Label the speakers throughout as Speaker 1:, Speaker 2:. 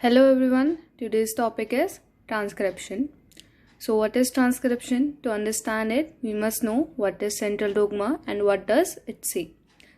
Speaker 1: Hello everyone, today's topic is transcription. So what is transcription? To understand it, we must know what is central dogma and what does it say.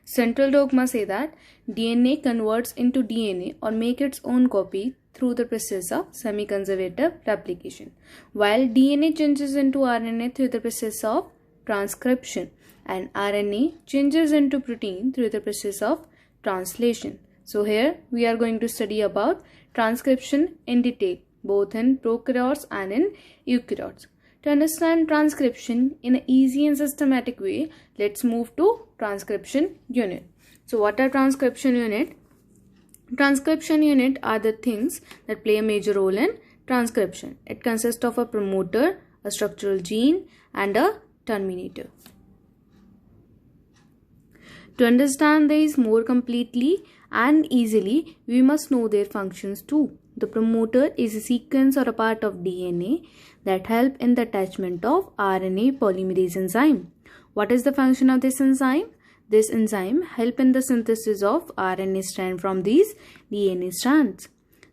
Speaker 1: Central dogma say that DNA converts into DNA or make its own copy through the process of semi-conservative replication, while DNA changes into RNA through the process of transcription and RNA changes into protein through the process of translation. So here we are going to study about transcription in detail, both in prokaryotes and in eukaryotes. To understand transcription in an easy and systematic way, let's move to transcription unit. So what are transcription unit? Transcription unit are the things that play a major role in transcription. It consists of a promoter, a structural gene, and a terminator. To understand these more completely and easily, we must know their functions too. The promoter is a sequence or a part of DNA that help in the attachment of RNA polymerase enzyme. What is the function of this enzyme? This enzyme help in the synthesis of RNA strand from these DNA strands.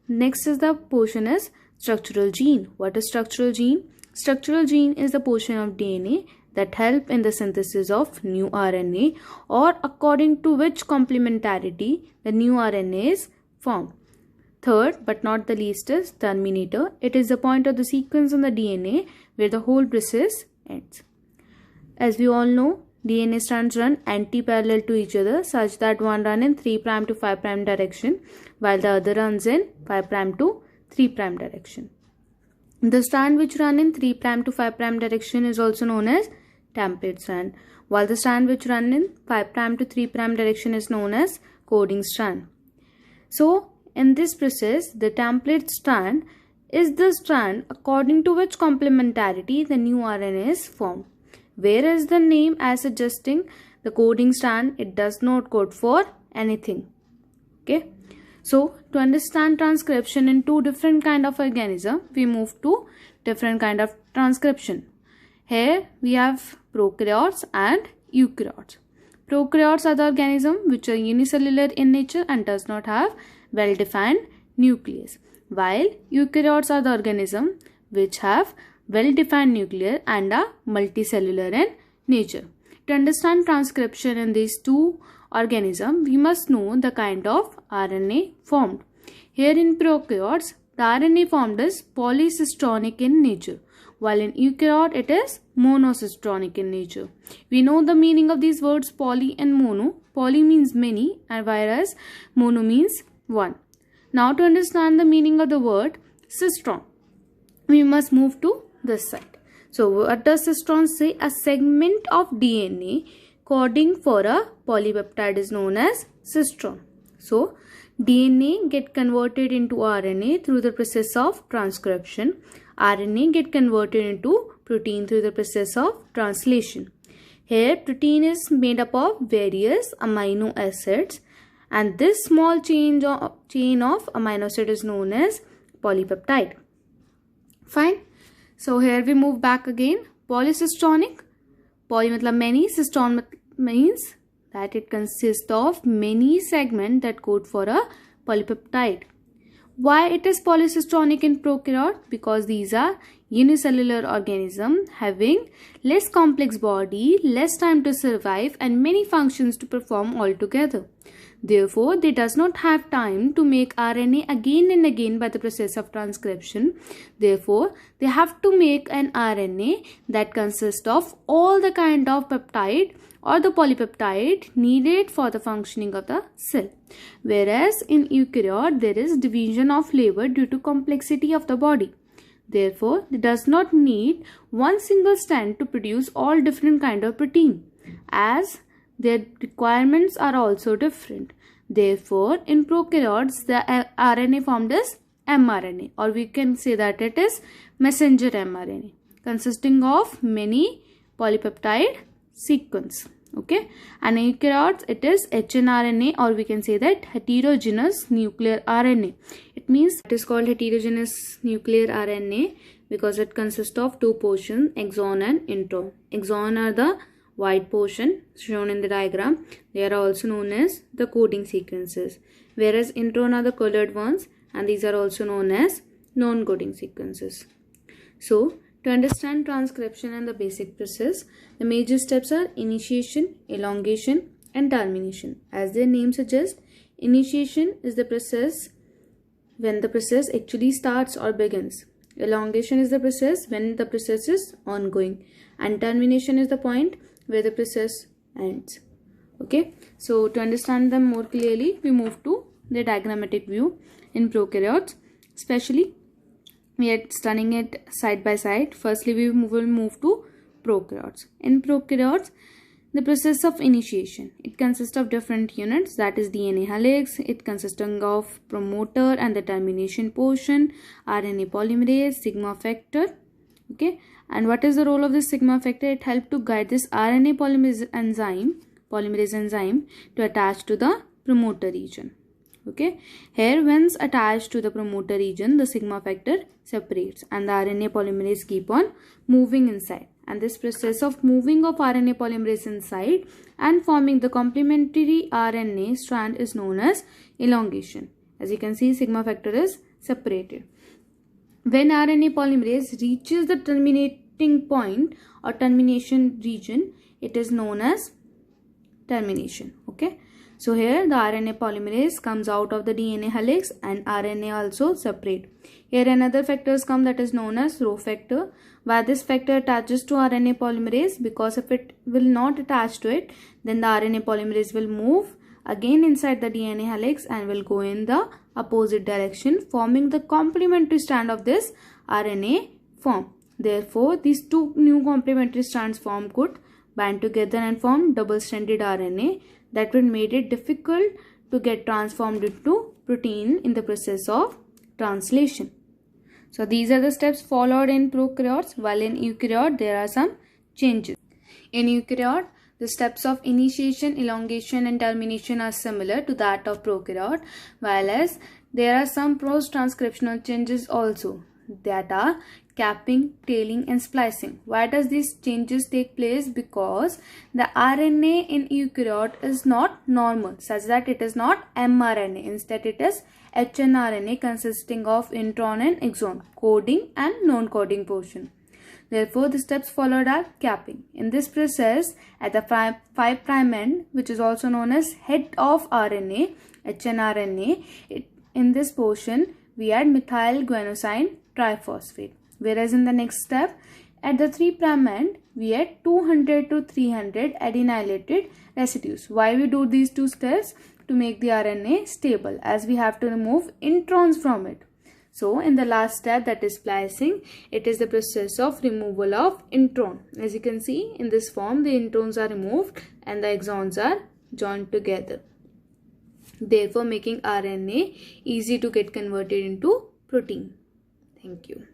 Speaker 1: Next is the portion is structural gene. What is structural gene? Structural gene is the portion of DNA that help in the synthesis of new RNA or according to which complementarity the new RNA is formed. Third but not the least is terminator. It is the point of the sequence on the DNA where the whole process ends. As we all know, DNA strands run anti-parallel to each other such that one runs in 3' to 5' direction while the other runs in 5' to 3' direction. The strand which run in 3' to 5' direction is also known as template strand, while the strand which run in 5' to 3' direction is known as coding strand. So, in this process, the template strand is the strand according to which complementarity the new RNA is formed. Whereas the name as suggesting the coding strand, it does not code for anything. Okay. So, to understand transcription in two different kind of organism, we move to different kind of transcription. Here we have prokaryotes and eukaryotes. Prokaryotes are the organism which are unicellular in nature and does not have well-defined nucleus, while eukaryotes are the organism which have well-defined nucleus and are multicellular in nature. To understand transcription in these two organisms, we must know the kind of RNA formed. Here in prokaryotes, the RNA formed is polycistronic in nature, while in eukaryote it is monocistronic in nature. We know the meaning of these words poly and mono. Poly means many and whereas mono means one. Now to understand the meaning of the word cistron, we must move to this side. So what does cistron say? A segment of DNA coding for a polypeptide is known as cistron. So DNA get converted into RNA through the process of transcription. RNA get converted into protein through the process of translation. Here protein is made up of various amino acids and this small chain of amino acid is known as polypeptide. Fine. So here we move back again. Polycistronic. Poly means many. Cistron means that it consists of many segments that code for a polypeptide. Why it is polycistronic in prokaryote? Because these are unicellular organisms having less complex body, less time to survive and many functions to perform altogether. Therefore, they does not have time to make RNA again and again by the process of transcription. Therefore, they have to make an RNA that consists of all the kind of peptide or the polypeptide needed for the functioning of the cell. Whereas in eukaryote, there is division of labor due to complexity of the body. Therefore, it does not need one single strand to produce all different kind of protein, as their requirements are also different. Therefore, in prokaryotes, the RNA formed is mRNA, or we can say that it is messenger mRNA, consisting of many polypeptide sequence. Okay, and in eukaryotes, it is hnRNA, or we can say that heterogeneous nuclear RNA. It means it is called heterogeneous nuclear RNA because it consists of two portions, exon and intron. Exon are the white portion shown in the diagram. They are also known as the coding sequences, whereas intron are the colored ones and these are also known as non-coding sequences. So, to understand transcription and the basic process, the major steps are initiation, elongation, and termination. As their name suggests, initiation is the process when the process actually starts or begins. Elongation is the process when the process is ongoing, and termination is the point where the process ends. Okay, so to understand them more clearly, we move to the diagrammatic view in prokaryotes. Especially, we are studying it side by side. Firstly, we will move to prokaryotes. In prokaryotes, the process of initiation, it consists of different units, that is DNA helix, it consisting of promoter and the termination portion, RNA polymerase, sigma factor. Okay, and what is the role of this sigma factor? It helps to guide this RNA polymerase enzyme to attach to the promoter region. Okay, here once attached to the promoter region, the sigma factor separates and the RNA polymerase keep on moving inside. And this process of moving of RNA polymerase inside and forming the complementary RNA strand is known as elongation. As you can see, sigma factor is separated. When RNA polymerase reaches the terminating point or termination region, it is known as termination. Okay, so here the RNA polymerase comes out of the DNA helix and RNA also separate. Here another factors come, that is known as Rho factor. Why this factor attaches to RNA polymerase? Because if it will not attach to it, then the RNA polymerase will move again inside the DNA helix and will go in the opposite direction, forming the complementary strand of this RNA form. Therefore, these two new complementary strands formed could bind together and form double-stranded RNA that would made it difficult to get transformed into protein in the process of translation. So these are the steps followed in prokaryotes, while in eukaryote there are some changes. In eukaryote, the steps of initiation, elongation and termination are similar to that of prokaryote, whereas there are some post-transcriptional changes also, that are capping, tailing and splicing. Why does these changes take place? Because the RNA in eukaryote is not normal, such that it is not mRNA. Instead, it is hnRNA consisting of intron and exon, coding and non-coding portion. Therefore, the steps followed are capping. In this process, at the 5' end, which is also known as head of RNA, hnRNA, in this portion, we add methyl guanosine triphosphate. Whereas in the next step, at the 3' end, we add 200 to 300 adenylated residues. Why we do these two steps? To make the RNA stable, as we have to remove introns from it. So in the last step, that is splicing, it is the process of removal of intron. As you can see in this form, the introns are removed and the exons are joined together, therefore making RNA easy to get converted into protein. Thank you.